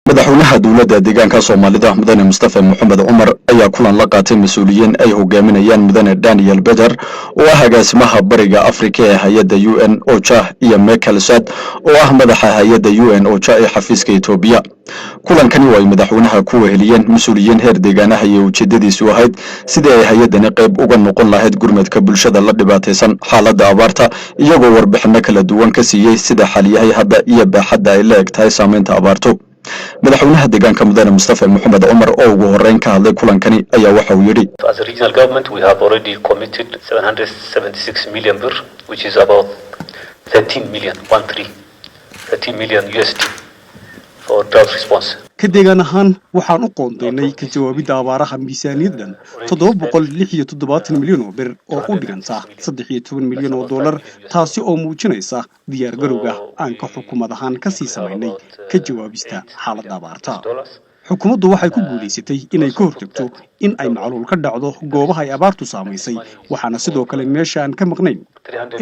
madaxweynaha dowladda deegaanka Soomaalida mudane Mustafa Maxamed Umar ayaa kulan la qaatay mas'uuliyiin ay hogaaminayaan mudane Daniel Beder oo ah agaasimaha bariga Afrika ee hay'adda UN OCHA iyo Michael Saad oo ah madaxa hay'adda UN OCHA ee xafiiska Itoobiya. kulankani waa madaxweynaha ku weheliyeen mas'uuliyiin heer deegaanaha iyo ujeedadiisu ahayd sidii ay hay'adani qayb uga noqon lahayd gurmadka bulshada la dhibaataysan xaaladda abaarta iyagoo warbixino kala duwan ka siiyay sida xaliyahay hadda iyo baaxadda ay la egtahay saameynta abaarto. madaxweynaha deegaanka mudane Mustafa Maxamed Umar oo ugu horeyn ka hadlay kulankani ayaa waxa uu yiri As a regional government we have already committed 776 million birr which is about 13 million USD for drought response. كديغان ahaan waxaan u qoondeynay ka jawaabida abaaraha miisaaniyaddan 776 milyan oo bir oo u dhiganta 13 milyan oo dollar taasi oo muujinaysa diyaar garowga aan ka xukuumad ahaan ka sii sameynay ka jawaabista xaaladda abaarta. xukuumaddu waxay ku guuleysatay inay ka hortagto in ay macluul ka dhacdo goobaha ay abaartu saameysay waxaana sidoo kale meesha aan ka maqnayn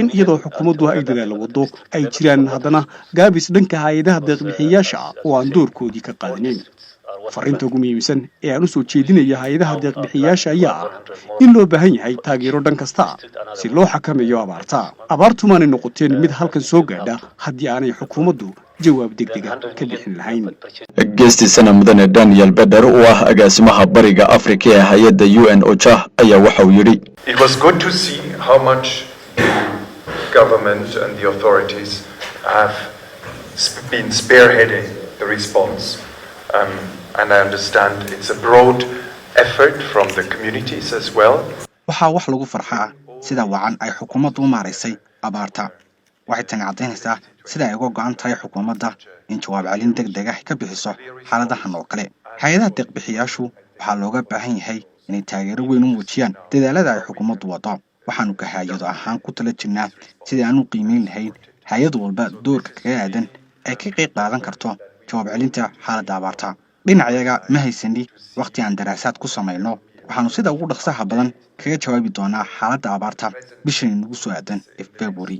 in iyadoo xukuumaddu ay dadaal wado ay jiraan haddana gaabis dhanka hay'adaha deeq-bixiyayaasha oo aan doorkoodii ka qaadanin. fariinta ugu muhiimsan ee aan u soo jeedinayo hay'adaha deeq-bixiyayaasha ayaa in loo baahan yahay taageero dhan kasta si loo xakameeyo abaarta. abaartu maanay noqoteen mid halkan soo gaadha haddii aanay xukuumaddu jawaab degdeg ah ka bixin lahayn. geestiisana mudane Daniel Beder oo ah agaasimaha bariga Afrika ee hay'adda UN OCHA ayaa waxa uu yiri It was good to see how much government and the authorities have been spearheading the response. And I understand it's a broad effort from the communities as well. waxaa wax lagu farxaa sida wacan ay xukuumaddu u maareysay abaarta. waxay tan cadeynaysaa sida ay uga go'an tahay xukuumadda in jawaab celin degdeg ah ka bixiso xaaladahan oo kale. hay'adaha deeq-bixiyayaashu waxaa looga baahan yahay inay taageero weyn u muujiyaan dadaalada ay xukuumaddu wado. waxaanu ka hay'ado ahaan ku tala jirnaa sidii aan u qiimeyn lahayn hay'ad walba doorka kaga aadan ay ka qayb qaadan karto jawaab celinta xaaladda abaarta. dhinacayaga ma haysani waqti aan daraasaad ku samayno waxaanu sida ugu dhaqsaha badan kaga jawaabi doonaa xaaladda abaarta bishan nagu soo aadan February.